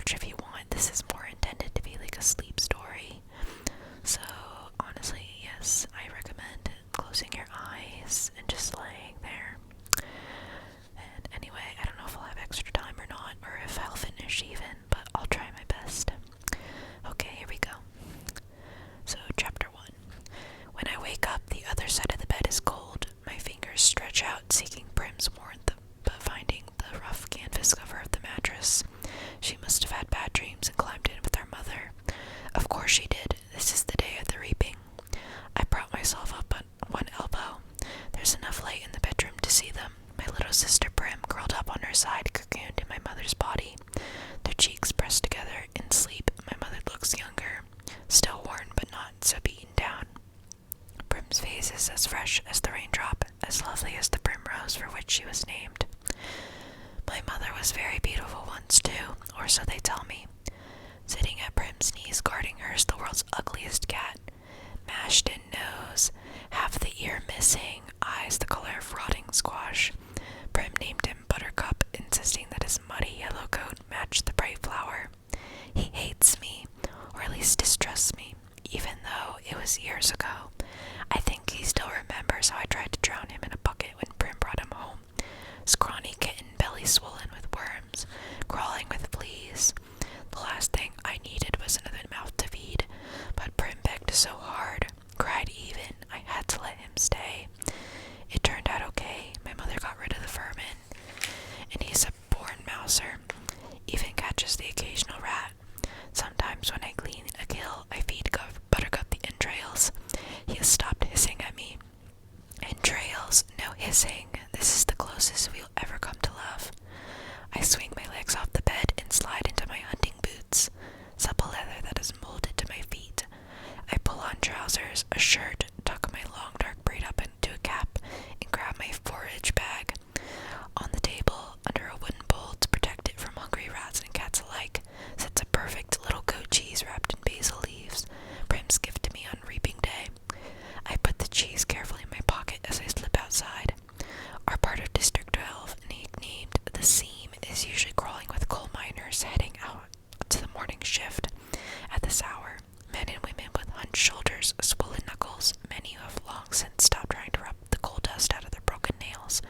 watch if you want. This is more intended to be like a sleep story. So, honestly, yes, I recommend closing your eyes and just laying there. And anyway, I don't know if I'll have extra time or not, or if I'll finish even, but I'll try my best. Okay, here we go. So, Chapter 1. When I wake up, the other side of the bed is cold. My fingers stretch out, seeking Prim's warmth, but finding the rough canvas cover of the mattress. She must have had bad dreams and climbed in with her mother. Of course she did. This is the day of the reaping. I brought myself up on one elbow. There's enough light in the bedroom to see them. My little sister Prim, curled up on her side, cocooned in my mother's body. Their cheeks pressed together. In sleep, my mother looks younger, still worn but not so beaten down. Prim's face is as fresh as the raindrop, as lovely as the primrose for which she was named. My mother was very beautiful once, too, or so they tell me. Sitting at Prim's knees, guarding her, is the world's ugliest cat. Mashed-in nose, half the ear missing, eyes the color of rotting squash. Prim named him Buttercup, insisting that his muddy yellow coat matched the bright flower. He hates me, or at least distrusts me, even though it was years ago. I think he still remembers how I tried to drown him in a bucket when Prim brought him home. Scrawny kitten, belly swollen with worms, crawling with fleas. The last thing I needed was another mouth to feed, but Prim begged so hard, cried even, I had to let him stay. It turned out okay. My mother got rid of the vermin, and he's a born mouser, even catches the occasional rat. Sometimes when I clean a kill, I feed Buttercup the entrails. He has stopped hissing at me. Entrails, no hissing. This is the closest we'll ever come to love. I swing my legs off the bed and slide into my hunting boots, supple leather that is molded to my feet. I pull on trousers, a shirt, tuck my long dark braid up into a cap, and grab my forage bag. On the table, under a wooden bowl to protect it from hungry rats and cats alike, sits a perfect little goat cheese wrapped in basil leaves, Prim's gift to me on reaping day. I put the cheese carefully in my pocket as I slip outside. Our part of District 12, nicknamed the Seam, is usually crawling with coal miners heading out to the morning shift. At this hour, men and women with hunched shoulders, swollen knuckles, many who have long since stopped trying to rub the coal dust out of their broken nails,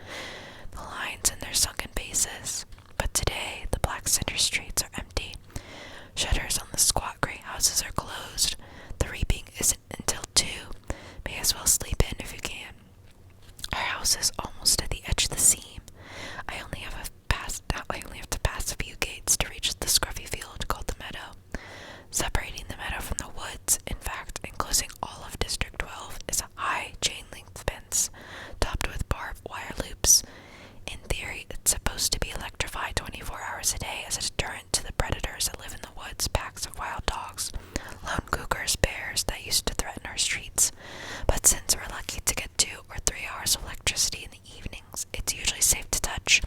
the lines in their sunken faces. But today, the black center streets are empty. Shutters on the squat gray houses are closed. The reaping isn't until 2. May as well sleep in if you can. Our house is almost at the edge of the seam. I only have to pass a few gates to reach the scruffy field called the meadow. Separating the meadow from the woods, in fact, enclosing all of District 12, is a high chain-link fence, topped with barbed wire loops. In theory, it's supposed to be electrified 24 hours a day as a deterrent to the predators that live in the woods, packs of wild dogs, lone cougars, bears that used to threaten our streets. But since we're lucky to get 2 or 3 hours of electricity in the evenings, it's usually safe to touch.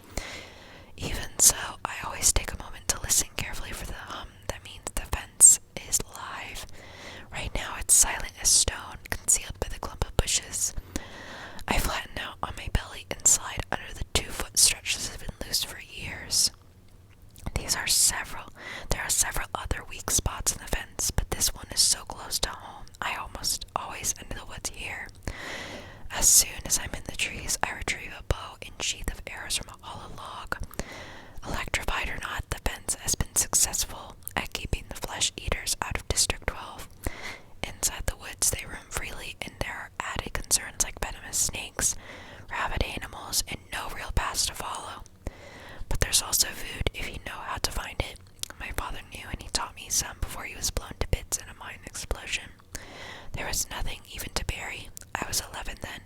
Even so, I always take a moment to listen carefully for the hum that means the fence is live. Right now it's silent as stone, concealed by the clump of bushes. I flatten out on my belly and slide under the 2-foot stretch that has been loose for years. There are several other weak spots in the fence, but this one is so close to home, I almost always enter the woods here. As soon as I'm in the trees, I retrieve a bow and sheath of arrows from a hollow log. Electrified or not, the fence has been successful at keeping the flesh eaters out of District 12. Inside the woods, they roam freely, and there are added concerns like venomous snakes, rabid animals, and no real paths to follow. But there's also food if you know how to find it. My father knew, and he taught me some before he was blown to bits in a mine explosion. There was nothing even to bury. I was 11 then.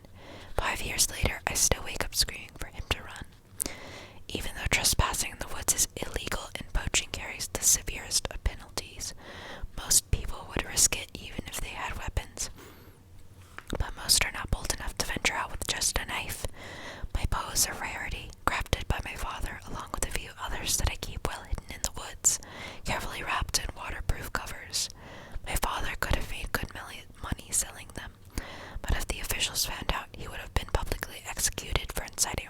5 years later, I still wake up screaming for him to run. Even though trespassing in the woods is illegal and poaching carries the severest of penalties, most people would risk it even if they had weapons. But most are not bold enough to venture out with just a knife. My bow is a rarity, crafted by my father, along with a few others that I keep well hidden in the woods, carefully wrapped in waterproof covers. My father could have made good money selling them, but if the officials found out, he would have been publicly executed for inciting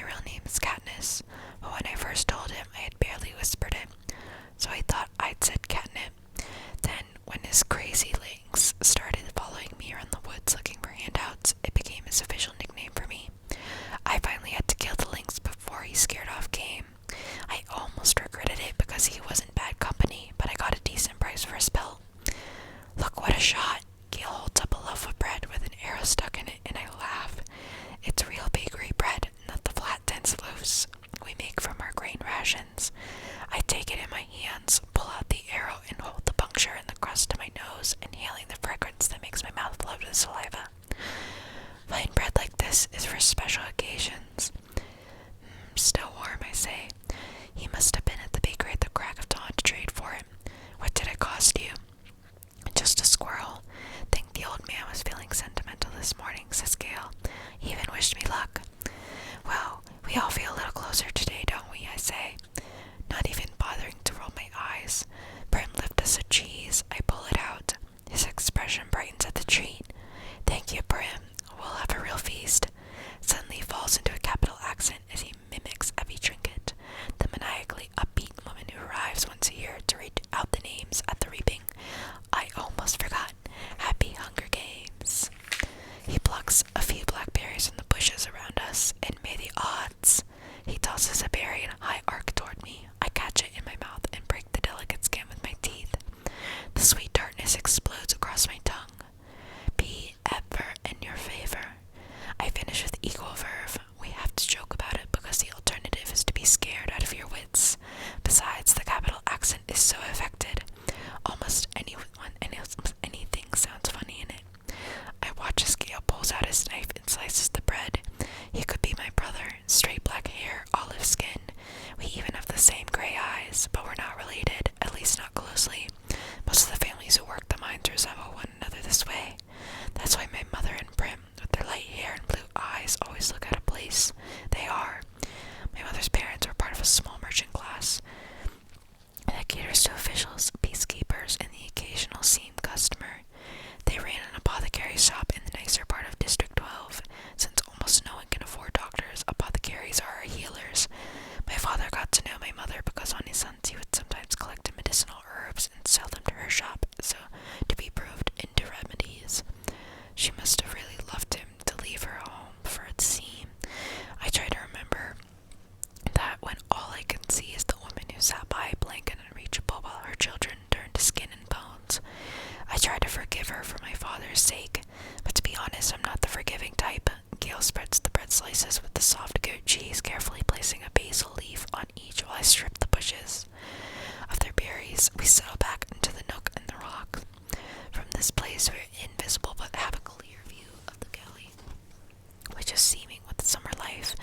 my real name is Katniss, but when I first told him, I had barely whispered it, so I thought I'd said catnip. Then, when his crazy lynx started following me around the woods looking for handouts, it became his official nickname for me. I finally had to kill the lynx before he scared off game. I almost regretted it because he wasn't bad company, but I got a decent price for his belt. Look what a shot! Gail holds up a loaf of bread with an arrow stuck in it, and I laugh. It's real bakery bread, not the flat, dense loaves we make from our grain rations. I take it in my hands, pull out the arrow, and hold the puncture in the crust to my nose, inhaling the fragrance that makes my mouth float with saliva. Fine bread like this is for special occasions. Still warm, I say. He must have been at the bakery at the crack of dawn to trade for it. What did it cost you? Just a squirrel. Think the old man was feeling sentimental this morning, says Gail. He even wished me luck. Well, we all feel a little closer today, don't we, I say, not even bothering to roll my eyes. Brim lifts us a cheese. I pull it out. His expression brightens at the treat. Thank you, Brim. We'll have a real feast. Suddenly falls into a capital accent as he mimics every trinket. The maniacally upbeat woman who arrives once a year to read out the names at the reaping. I almost forgot. Happy Hunger Games. He plucks a few blackberries from the bushes around us, and may the odds. He tosses a berry in a high arc toward me. I catch it in my mouth and break the delicate skin with my teeth. The sweet tartness explodes across my tongue. Be ever in your favor. I finish with equal verve. We have to joke about it because the alternative is to be scared out of your wits. Besides, the capital accent is so affected. Almost anything sounds funny in it. I watch as Gale pulls out his knife and slices the bread. He could be my brother. Straight black hair, olive skin. We even have the same gray eyes, but we're not related, at least not closely. Most of the families who work the mines resemble one another this way. That's why my mother and Brim, with their light hair and blue eyes, always look out of place. They are. My mother's parents were part of a small merchant class that caters to officials, peacekeepers, and the occasional seam customer. They ran an apothecary shop in the nicer part of District 12. Since almost no one can afford doctors, apothecaries are our healers. My father got to know my mother because on his sons he would sometimes collect medicinal herbs and sell them to her shop, so to be proved into remedies. She must have really loved him to leave her home for it to seem. I try to remember that when all I can see is the woman who sat by, blank and unreachable, while her children turned to skin and bones. I try to forgive her for my father's sake, but to be honest, I'm not the forgiving type. Gail spreads the bread slices with the soft goat cheese, carefully placing a basil leaf on each while I strip the bushes of their berries. We settle back into the nook and the rock. From this place, we're invisible but have a clear view of the gully, which is seeming with summer life.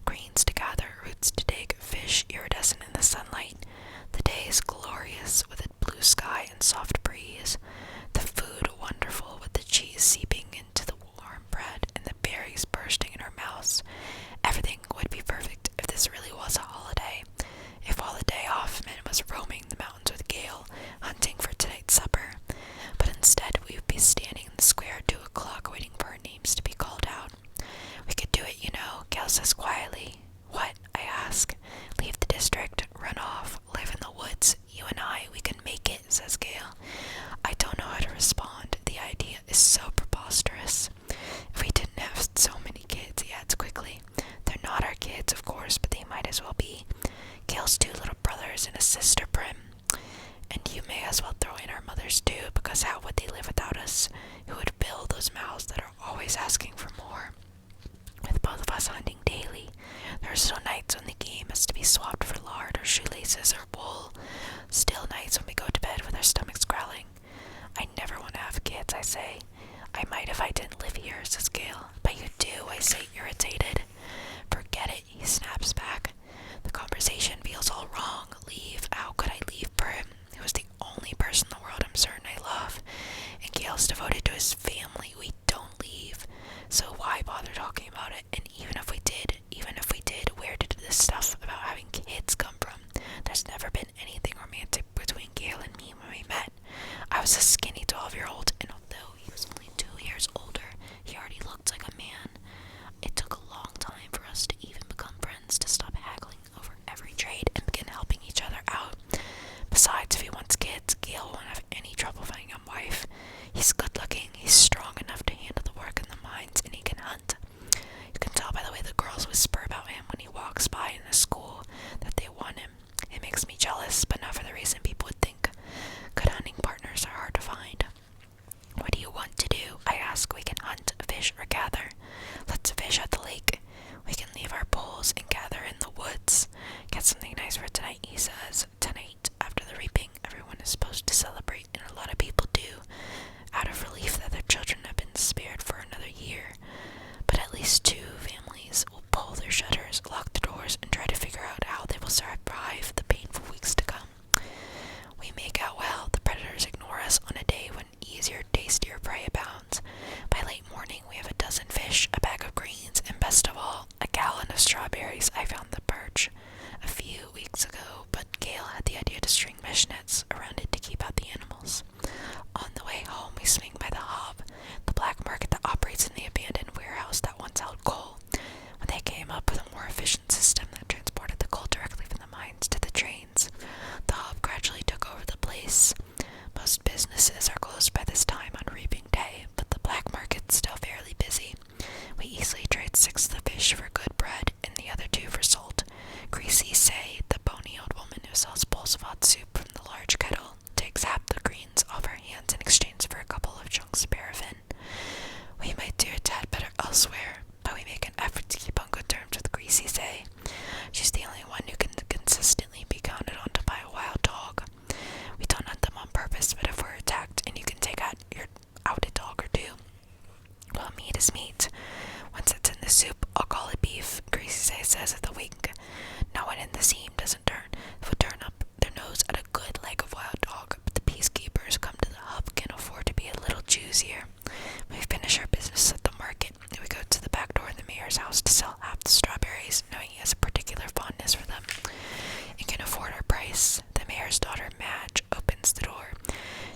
Greens to gather, roots to dig, fish iridescent in the sunlight. The day is glorious with a blue sky and soft breeze. The food wonderful with the cheese seeping into the warm bread and the berries bursting in our mouths. Everything would be perfect if this really was a holiday. If all the day off meant was roaming the mountains with Gale, hunting for tonight's supper. But instead we would be standing in the square at 2 o'clock waiting for our names to be called out. We could do it, you know, Gale says quietly. What? I ask. Leave the district, run off, live in the woods. You and I, we can make it, says Gale. I don't know how to respond. The idea is so preposterous. If we didn't have so many kids, he adds quickly. They're not our kids, of course, but they might as well be. Gale's 2 little brothers and a sister, Brim. And you may as well throw in our mothers too, because how would they live without us? Who would fill those mouths that are always asking for more? With both of us hunting daily, there are still nights when the game has to be swapped for lard or shoelaces or wool. Still nights when we go to bed with our stomachs growling. I never want to have kids, I say. I might if I didn't live here, says Gale. But you do, I say, irritated. Forget it, he snaps back. The conversation feels all wrong. Leave? How could I leave Brim, who is the only person in the world I'm certain I love? And Gale's devoted to his family. We don't leave. So why bother talking about it? And even if we did, animals and gather in the woods. Get something nice for tonight, he says. Tonight, after the reaping, everyone is supposed to celebrate, and a lot of people do, out of relief that their children have been spared for another year. But at least 2 families will pull their shutters, lock the doors, and try to figure out how they will survive the painful weeks to come. We make out well. The predators ignore us on a day when easier, tastier prey abounds. By late morning, we have a dozen fish, a bag of greens, and best of all, a gallon of strawberries. I found the perch a few weeks ago, but Gail had the idea to string mesh nets around it to keep out the animals. On the way home, we swing by the Hob, the black market that operates in the abandoned warehouse that once held coal. When they came up with a more efficient system that transported the coal directly from the mines to the trains, the Hob gradually took over the place. Most businesses are closed by this time on reaping day, but the black market's still fairly busy. We easily trade 6 of the fish for good bread and the other 2 for salt. Greasy Say, the bony old woman who sells bowls of hot soup from the large kettle, takes half the greens off her hands in exchange for a couple of chunks of paraffin. We might do a tad better elsewhere, but we make an effort to keep on good terms with Greasy Say. She's the only one who can consistently be counted on to buy a wild dog. We don't hunt them on purpose, but if we're attacked and you can take out a dog or 2, well, meat is meat. Once it's in the soup, I'll call it beef, Greasy Say says with a wink. No one in the scene would turn up their nose at a good leg of wild dog, but the peacekeepers come to the Hub can afford to be a little choosier. We finish our business at the market, and we go to the back door of the mayor's house to sell half the strawberries, knowing he has a particular fondness for them and can afford our price. The mayor's daughter, Madge, opens the door.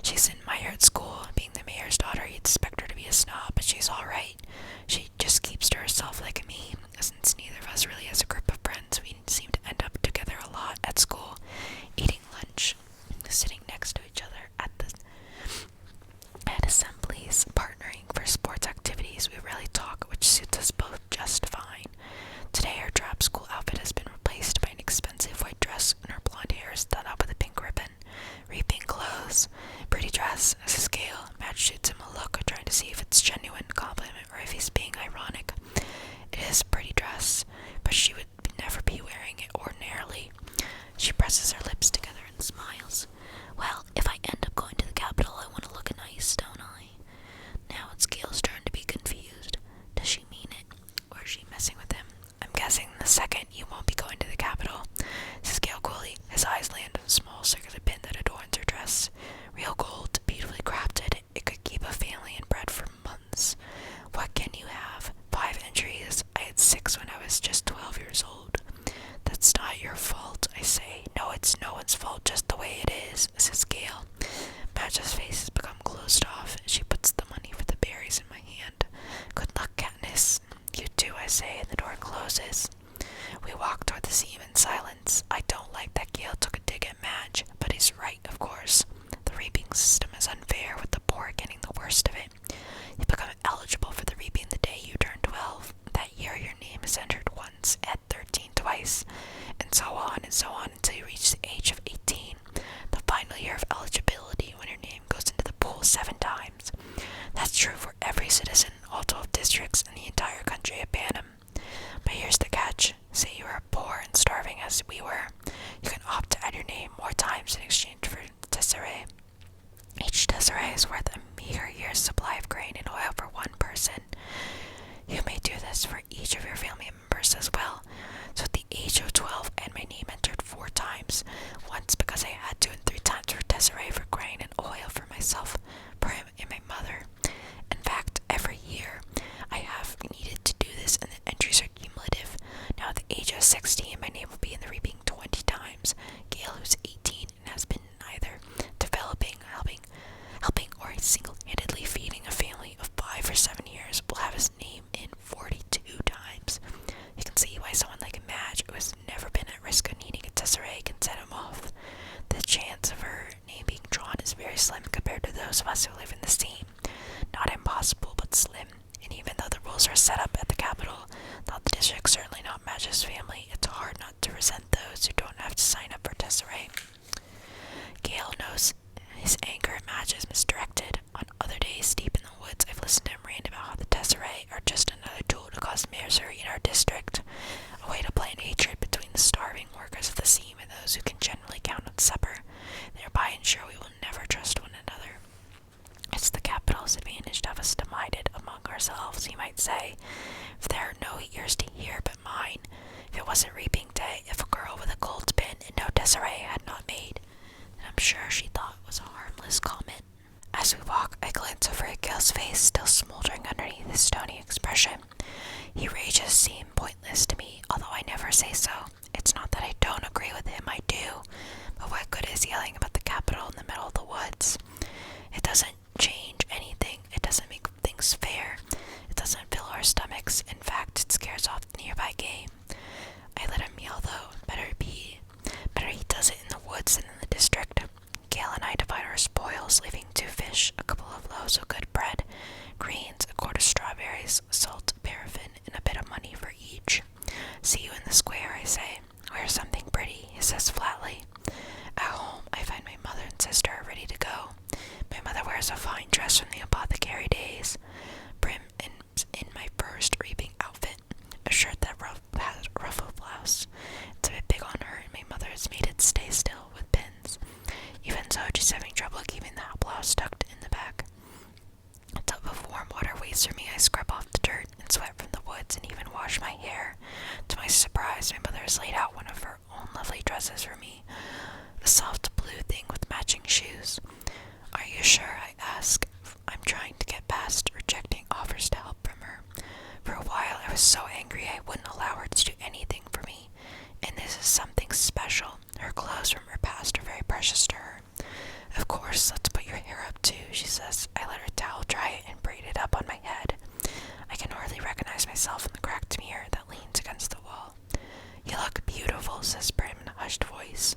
She's in my year at school. Being the mayor's daughter, you'd expect her to be a snob, but she's alright. She just keeps to herself like me. Since neither of us really has a group of friends, we seem to end up together a lot at school, eating lunch, sitting next to each other at assemblies, partnering for sports activities. We rarely talk, which suits us both just fine. Today, her drab school outfit has been replaced by an expensive white dress, and her blonde hair is done up with a pink ribbon. Reaping clothes. Pretty dress, says Gale. Matt shoots him a look, trying to see if it's genuine compliment or if he's being ironic. It is a pretty dress, but she would never be wearing it ordinarily. She presses her lips together and smiles. Well, if I end up going to the Capitol, I want to look nice, don't I? Now it's Gale's turn to be confused. Does she mean it, or is she messing with him? I'm guessing the second you won't be going to the Capitol, says Gale coolly. His eyes land on a small circular pin that adorns her dress. Real gold, beautifully crafted. It could keep a family in bread for months. What can you have? 5 entries. I had 6 when I was just 12 years old. That's not your fault, I say. No, it's no one's fault, just the way it is, says Gale. Madge's face has become closed off. She puts the money for the berries in my hand. Good luck, Katniss. You too, I say, and the door closes. We walk toward the seam in silence. I don't like that Gale took a dig at Madge, but he's right, of course. The reaping system is unfair, with the poor getting the worst of it. You become eligible for the reaping the day you turn 12. That year, your name is entered once, at 13 twice, and so on until you reach the age of 18. The final year of eligibility, when your name goes into the pool 7 times. That's true for every citizen, all 12 districts, in the entire country of Panem. But here's the catch. Say you are poor and starving as we were. You can opt to add your name more times in exchange for tesserae. Each tesserae is worth a meager year's supply of grain and oil for one person. You may do this for each of your family members as well. So at the age of 12, I had my name entered 4 times. Once because I had to, and 3 times for tesserae for grain and oil for myself, for him, and my mother. In fact, every year I have needed to do this, and the entries are cumulative. Now at the age of 16, my name will be in the reaping 20 times. Gale, who's 18 and has been neither developing, helping, or single-handedly feeding a family of 5 or 7 years, will have his name in 42 times. You can see why someone like Madge, who has never been at risk of needing a tesserae, can set him off. The chance of her name being drawn is very slim compared to those of us who live in the steam. Not impossible, but slim. And even though the rules are set up at the Capitol, not the district, certainly not Madge's family, it's hard not to resent those who don't have to sign up for tesserae. Gale knows his anger at Madge is misdirected. On other days, deep in the woods, I've listened to him rant about how the tesserae are just another tool to cause misery in our district, a way to play say so. It's not that I don't agree with him, I do. But what good is yelling about the Capitol in the middle of the woods? It doesn't change anything. It doesn't make things fair. It doesn't fill our stomachs. In fact, it scares off the nearby game. I let him yell, though. Better he does it in the woods than in the district. Gail and I divide our spoils, leaving 2 fish, a couple of loaves of good bread, greens, a quart of strawberries, salt, paraffin, and a bit of money for each. See you in the square, I say. Wear something pretty, he says flatly. At home, I find my mother and sister are ready to go. My mother wears a fine dress from the apothecary days, Brim in my first reaping outfit, a shirt that has a ruffled blouse. It's a bit big on her, and my mother has made it stay still with pins. Even so, she's having trouble keeping that blouse tucked in the back. A tub of warm water waits for me. I scrub off the dirt and sweat from the woods and even wash my hair. To my surprise, my mother has laid out one of her own lovely dresses for me, a soft blue thing with matching shoes. Are you sure? I ask. I'm trying to get past rejecting offers to help from her. For a while, I was so angry I wouldn't allow her to do anything for me. And this is something special. Her clothes from her past are very precious to her. Of course, let's put your hair up too, she says. I let her towel dry it and braid it up on my head. I can hardly recognize myself in the cracked mirror that leans against the wall. You look beautiful, says Brim in a hushed voice.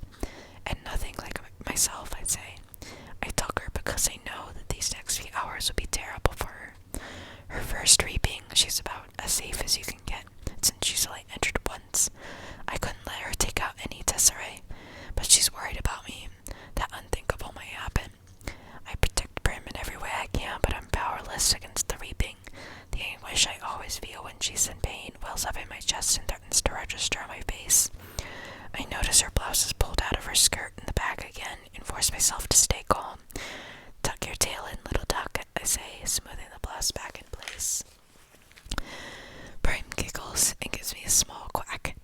And nothing like myself, I say. I tug her because I know that these next few hours will be terrible for her. Her first reaping, she's about as safe as you can get, since she's only entered once. I couldn't let her take out any tesserae, but she's worried about me. That unthinkable might happen. I protect Brim in every way I can, but I'm powerless against the reaping. The anguish I always feel when she's in pain wells up in my chest and threatens to register on my face. I notice her blouse is pulled out of her skirt in the back again and force myself to stay calm. Tuck your tail in, little duck, I say, smoothing the blouse back in place. Brim giggles and gives me a small quack.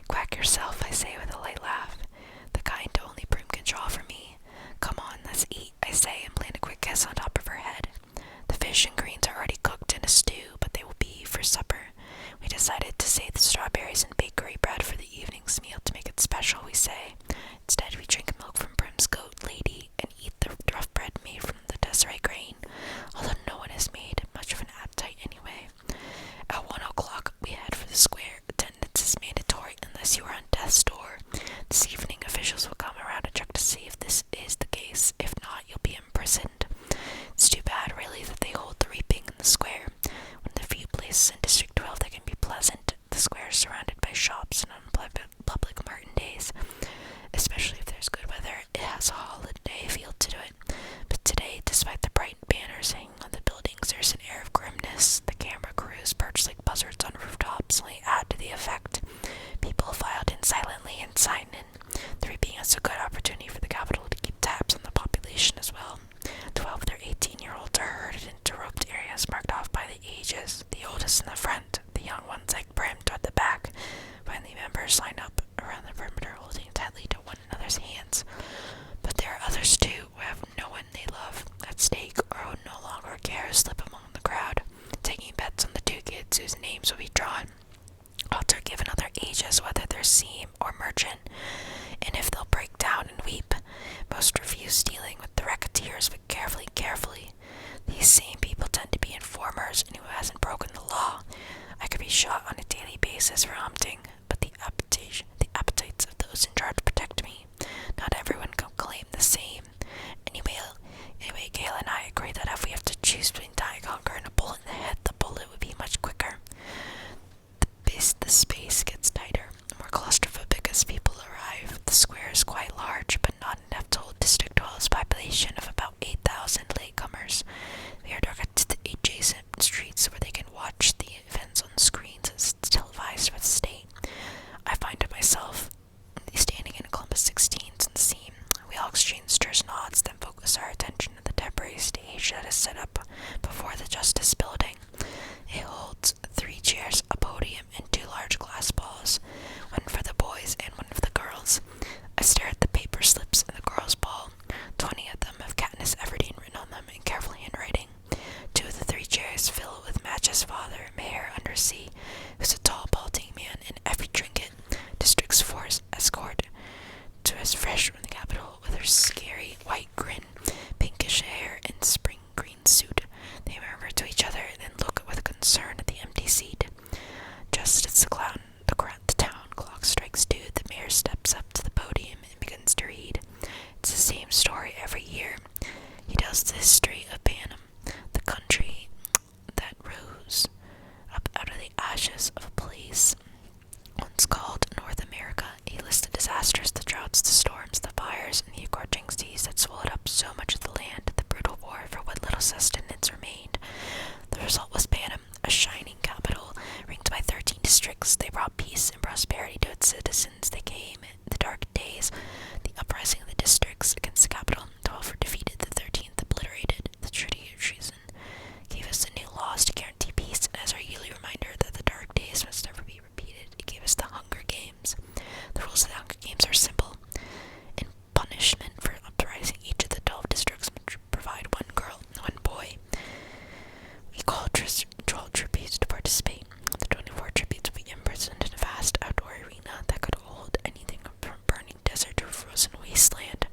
Quack yourself, I say with a light laugh, the kind only Brim can draw for me. Come on, let's eat, I say, and plant a quick kiss on top of her head. The fish and greens are already cooked in a stew, but they will be for supper. We decided to save the strawberries and bakery bread for the evening's meal to make it special, we say. Instead, we drink milk from Brim's goat lady and eat the rough bread made from the tesserae grain, although no one has made much of an appetite anyway. At 1 o'clock, we head for the square. Attendance is mandatory unless you are on death's door. This evening, officials will come around and check to see if this is the case. If not, you'll be imprisoned. It's too bad, really, that they hold the reaping in the square. One of the few places in District 12 that can be pleasant. The square is surrounded by shops and on public martin days. Especially if there's good weather, it has a holiday feel to it. But today, despite the bright banners hanging on the buildings, there's an air of grimness. The camera crews perched like buzzards on rooftops only add to the effect. People filed in silently and signed in. The reaping is a good opportunity for the Capitol to keep tabs on the population as well. 12 of their 18-year-olds are herded into roped areas marked off by the ages. The oldest in the front, the young ones like Brim toward the back. Finally, members line up around the perimeter, holding tightly to one another's hands. But there are others too who have no one they love at stake or who no longer care to slip among the crowd, taking bets on the 2 kids whose names will be drawn. Odds are given on their ages, whether they're seam or merchant, and if they'll break down and weep. Most refuse dealing with the racketeers, but carefully. These same people tend to be informers and who hasn't broken the law. I could be shot on a daily basis for hunting, but the appetites of those in charge protect me. Not everyone can claim the same. Anyway, Gail and I agree that if we have to choose between dying hunger and a bullet in the head, the bullet would be much quicker. The space gets tighter, more claustrophobic as people arrive. The square is quite large, but not enough to hold District 12's population of about 8,000 latecomers. They are directed to the adjacent streets where they can watch the events on screens as it's televised by the state. I find disasters, the droughts, the storms, the fires, and the scorching seas that swallowed up so much of the land, the brutal war for what little sustenance remained. The result was Panem, a shining capital, ringed by 13 districts. They brought peace and prosperity to its citizens. They came in the dark days, the uprising of the districts against the capital. 12 were defeated, the 13th obliterated. The treaty of treason gave us the new laws to guarantee peace, and as our yearly reminder that the dark days must never be repeated, it gave us the Hunger Games. The rules of the Hunger Games are simple. In punishment for uprising, each of the 12 districts must provide one girl and one boy. We called 12 tributes to participate. The 24 tributes will be imprisoned in a vast outdoor arena that could hold anything from burning desert to a frozen wasteland.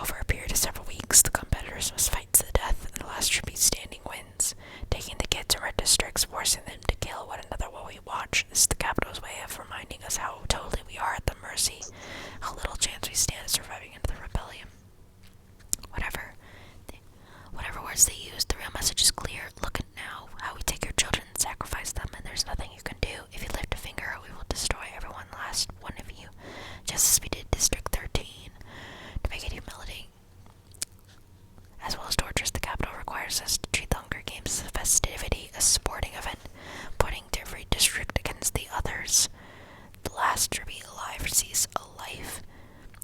Over a period of several weeks, the competitors must fight to the death, and the last tribute standing wins, taking the kids from our districts, forcing them to kill one another while we watch. This is the capital's way of reminding us how totally we are at the mercy, how little chance we stand of surviving into the rebellion. Whatever words they use, the real message is clear. Look at now how we take your children and sacrifice them, and there's nothing you can do. If you lift a finger, we will destroy every last one of you, just as we did District 13. To make it humility, as well as tortures, the capital requires us to treat the Hunger Games as a festivity, a sporting event, putting every district against the others. The last to be alive receives a life,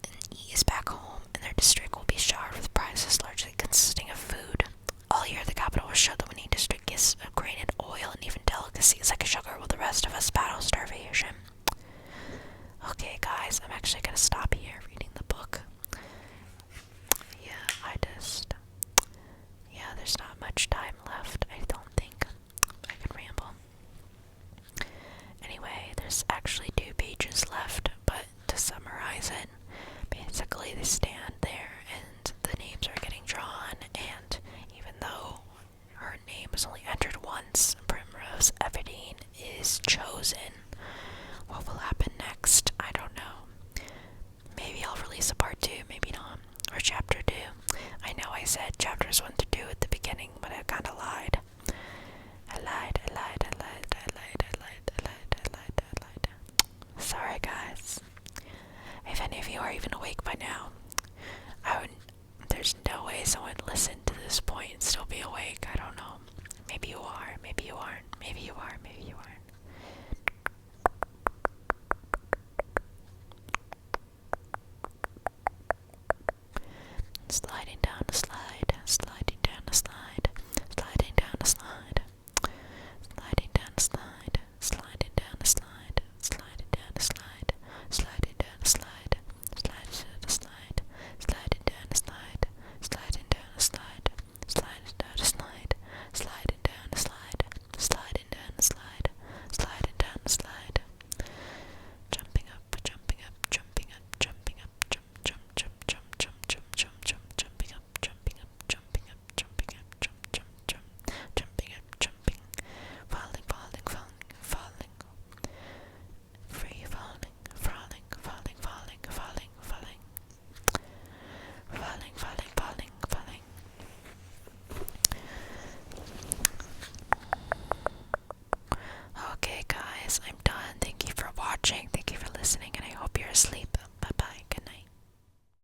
and E is back home, and their district will be showered with prizes largely consisting of food. All year, the capital will show the winning district gifts of grain and oil and even delicacies like sugar, while the rest of us battle starvation. Okay, guys, I'm actually gonna stop here reading the book. There's not much time left, I don't think. I could ramble. Anyway, there's actually 2 pages left, but to summarize it, basically they stand there and the names are getting drawn, and even though her name is only entered once, Primrose Everdeen is chosen. What will happen next? I don't know. Maybe I'll release a part 2, maybe not. Or chapter 2. I know I said chapters 1 to 2 at the beginning, but I kinda lied. I lied. Sorry, guys. If any of you are even awake by now, there's no way someone would listen to this point and still be awake. I don't know. Maybe you are, maybe you aren't, maybe you are, maybe you aren't. Sliding down the slide, sliding down the slide, sliding down the slide, sliding down the slide, sliding down the slide, sliding down the slide, sliding down the slide, sliding down the slide, sliding down the slide, sliding down the slide, sliding down the slide, sliding down the slide, sliding down the slide, sliding down the slide, jumping up, jumping up, jumping up, jumping up, jump, jump, jump, jump, jump, jump, jump, jump, jumping up, jumping up, jumping up, jumping up, jump, jump, jump, jumping up, jumping, falling, falling, falling, falling, free falling, falling, falling, falling, falling, falling, falling, falling, falling, falling. Okay, guys, I'm done. Thank you for watching. Thank you for listening, and I hope you're asleep.